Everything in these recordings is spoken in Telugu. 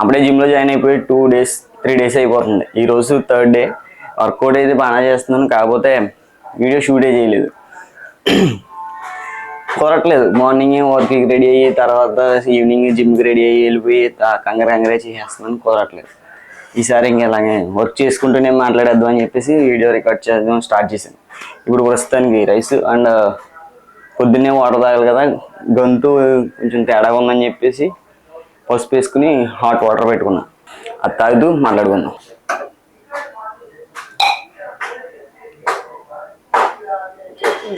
అప్పుడే జిమ్లో జాయిన్ అయిపోయి 2 days 3 days అయిపోతుంది. ఈరోజు 3rd day. వర్కౌట్ అయితే బాగా చేస్తున్నాను, కాకపోతే వీడియో షూటే చేయలేదు. కుదరట్లేదు. మార్నింగ్ వర్క్కి రెడీ అయ్యి తర్వాత ఈవినింగ్ జిమ్కి రెడీ అయ్యి వెళ్ళిపోయి కంగారే చేసేస్తున్నాను, కుదరట్లేదు. ఈసారి ఇంకా ఇలాగే వర్క్ చేసుకుంటూనే మాట్లాడేద్దాం అని చెప్పేసి వీడియో రికార్డ్ చేద్దాం స్టార్ట్ చేశాను. ఇప్పుడు ప్రస్తుతానికి రైస్ అండ్ పొద్దున్నే వాటర్ తాగాలి కదా, గొంతు కొంచెం తేడాగా ఉందని చెప్పేసి పసుపు వేసుకుని హాట్ వాటర్ పెట్టుకున్నా. అది తాగుతూ మాట్లాడుకుందాం.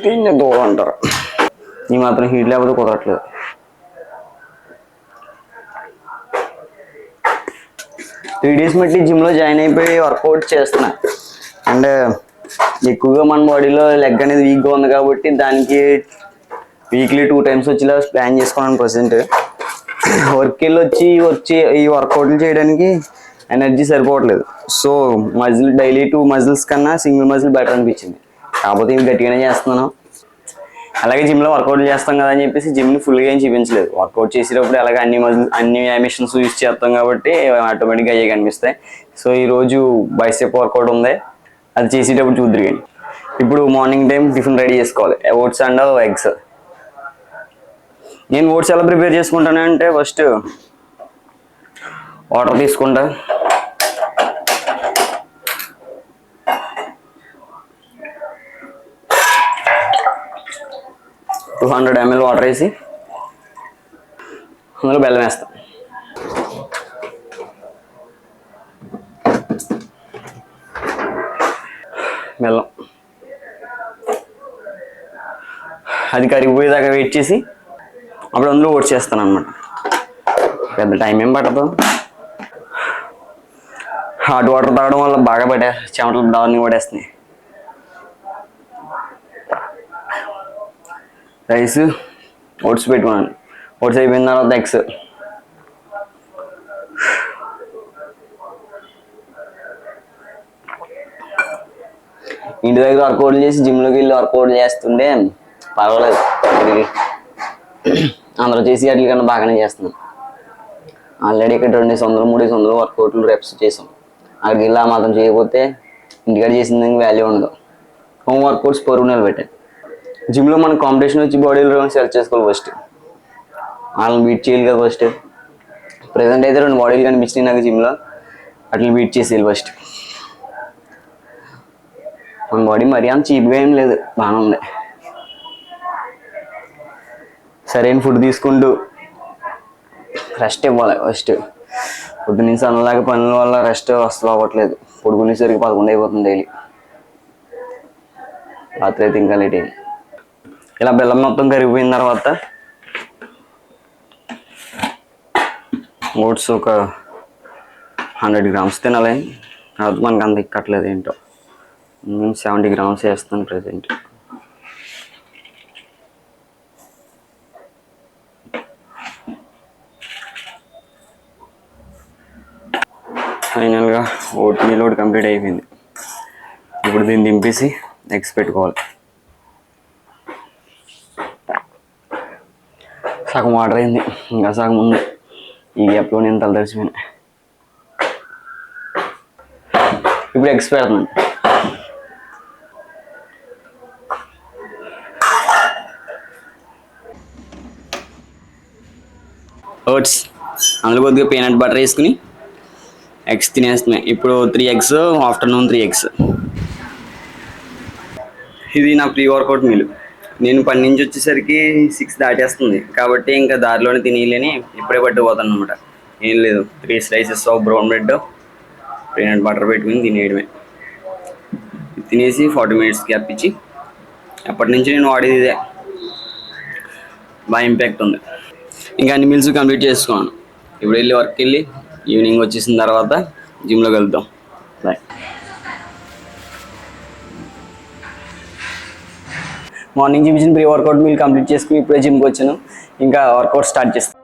దీన్ని దూరం అంటారు. ఈ మాత్రం హీట్ లేకపోతే కుదరట్లేదు. త్రీ డేస్ బట్టి జిమ్లో జాయిన్ అయిపోయి వర్కౌట్ చేస్తున్నా. అండ్ ఎక్కువగా మన బాడీలో లెగ్ అనేది వీక్గా ఉంది కాబట్టి దానికి వీక్లీ 2 times వచ్చేలా ప్లాన్ చేసుకున్నాను. ప్రజెంట్ వర్క్ వెళ్ళి వచ్చి ఈ వర్కౌట్లు చేయడానికి ఎనర్జీ సరిపోవట్లేదు. సో డైలీ 2 muscles కన్నా సింగిల్ మజిల్ బెటర్ అనిపించింది. కాకపోతే ఇవి గట్టిగానే చేస్తున్నాను. అలాగే జిమ్లో వర్కౌట్ చేస్తాం కదా అని చెప్పేసి జిమ్ని ఫుల్గా ఏం చూపించలేదు. వర్కౌట్ చేసేటప్పుడు అలాగే అన్ని మిషన్స్ యూజ్ చేస్తాం కాబట్టి ఆటోమేటిక్గా అయ్యే కనిపిస్తాయి. సో ఈరోజు బైసెప్ వర్కౌట్ ఉంది, అది చేసేటప్పుడు చూద్దరు. కానీ ఇప్పుడు మార్నింగ్ టైం టిఫిన్ రెడీ చేసుకోవాలి. Oats and eggs. నేను ఓట్స్ ఎలా ప్రిపేర్ చేసుకుంటాను అంటే ఫస్ట్ వాటర్ తీసుకుంటా. టూ 200 ml వాటర్ వేసి అందులో బెల్లం వేస్తాం. బెల్లం అది కరిగిపోయేదాకా వెయిట్ చేసి అప్పుడు అందులో ఓట్స్ చేస్తాను అనమాట. పెద్ద టైం ఏం పట్టదు. హాట్ వాటర్ తాగడం వల్ల బాగా చెమటలు దాన్ని పడేస్తున్నాయి. రైస్ ఓట్స్ పెట్టుకున్నాను. ఓట్స్ అయిపోయిన తర్వాత ఎగ్స్. ఇంటి దగ్గర వర్కౌట్ చేసి జిమ్లోకి వెళ్ళి వర్కౌట్ చేస్తుంటే పర్వాలేదు. అందరూ చేసి వాటి కన్నా బాగానే చేస్తున్నాం. ఆల్రెడీ ఇక్కడ 200-300 వర్కౌట్లు రెప్స్ చేసాం. అక్కడికి వెళ్ళి మాత్రం చేయకపోతే ఇంటికాడ చేసిన దానికి వాల్యూ ఉండదు. హోమ్ వర్కౌట్స్ పొరుగునేలు పెట్టాను. జిమ్లో మన కాంపిటీషన్ వచ్చి బాడీలో సెలెక్ట్ చేసుకోవాలి. ఫస్ట్ వాళ్ళని బీట్ చేయాలి కదా. ఫస్ట్ ప్రజెంట్ అయితే 2 బాడీలు కనిపించినాయి నాకు జిమ్లో, అట్లా బీట్ చేసేయాలి ఫస్ట్. మన బాడీ మరీ అంత చీప్గా ఏం లేదు, బాగానే ఉంది. సరైన ఫుడ్ తీసుకుంటూ రెస్ట్ ఇవ్వాలి. ఫస్ట్ పొద్దున్నుంచి అనలాగా పనుల వల్ల రెస్ట్ అసలు అవ్వట్లేదు. పడుకునేసరికి 11 అయిపోతుంది డైలీ. రాత్రి అయితే ఇంకా లేట్ అయింది. ఇలా బెల్లం మొత్తం కరిగిపోయిన తర్వాత ఓట్స్ ఒక 100 grams తినాలి. తర్వాత మనకు అంత ఎక్కట్లేదు ఏంటో. నేను 70 grams వేస్తాను ప్రజెంట్. ఫైనల్గా ఓట్ మీల్ ఒకటి కంప్లీట్ అయిపోయింది. ఇప్పుడు దీన్ని దింపేసి ఎగ్స్ పెట్టుకోవాలి. సగం వాటర్ అయింది, ఇంకా సగం ఉంది. ఈ గ్యాప్లో నేను తలదర్చిపోయాను. ఇప్పుడు ఎగ్స్ పెడుతున్నాను. ఓట్స్ అందులో కొద్దిగా పీనట్ బటర్ వేసుకుని ఎగ్స్ తినేస్తున్నాయి. ఇప్పుడు 3 eggs, ఆఫ్టర్నూన్ 3 eggs. ఇది నా ప్రీ వర్కౌట్ మీల్. నేను పని నుంచి వచ్చేసరికి 6 దాటేస్తుంది కాబట్టి ఇంకా దారిలోనే తినేయలేని ఇప్పుడే పట్టుకుపోతాను అనమాట. ఏం లేదు, 3 slices of brown bread peanut butter పెట్టుకుని తినేయడమే. తినేసి 40 minutes గ్యాప్ ఇచ్చి ఎప్పటి నుంచి నేను వాడేది ఇదే. బాగా ఇంపాక్ట్ ఉంది. ఇంకా అన్ని మీల్స్ కంప్లీట్ చేసుకున్నాను. ఇప్పుడు వెళ్ళి వర్క్కి వెళ్ళి ఈవినింగ్ వచ్చేసిన తర్వాత జిమ్లోకి వెళ్తాం. Bye. Morning gym pre workout meal complete చేసుకుని ఇప్పుడే జిమ్కి వచ్చాను. ఇంకా వర్కౌట్ స్టార్ట్ చేస్తాను.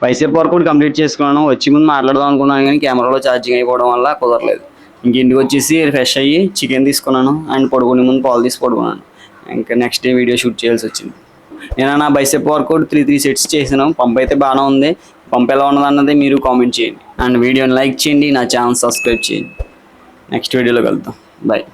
బైసెప్ వర్కౌట్ కంప్లీట్ చేసుకున్నాను. వచ్చి ముందు మాట్లాడదాం అనుకున్నాను కానీ కెమెరాలో ఛార్జింగ్ అయిపోవడం వల్ల కుదరలేదు. ఇంక ఇంటికి వచ్చేసి ఫ్రెష్ అయ్యి చికెన్ తీసుకున్నాను అండ్ పడుకునే ముందు పాలు తీసి పడుకున్నాను. ఇంకా నెక్స్ట్ డే వీడియో షూట్ చేయాల్సి వచ్చింది. నేను నా బైసెప్ వర్కౌట్ 3 సెట్స్ చేసాను. పంప్ అయితే బాగానే ఉంది. పంప్ ఎలా ఉన్నది అన్నది మీరు కామెంట్ చేయండి అండ్ వీడియోని లైక్ చేయండి. నా ఛానల్ సబ్స్క్రైబ్ చేయండి. నెక్స్ట్ వీడియోలో కలుద్దాం. బాయ్.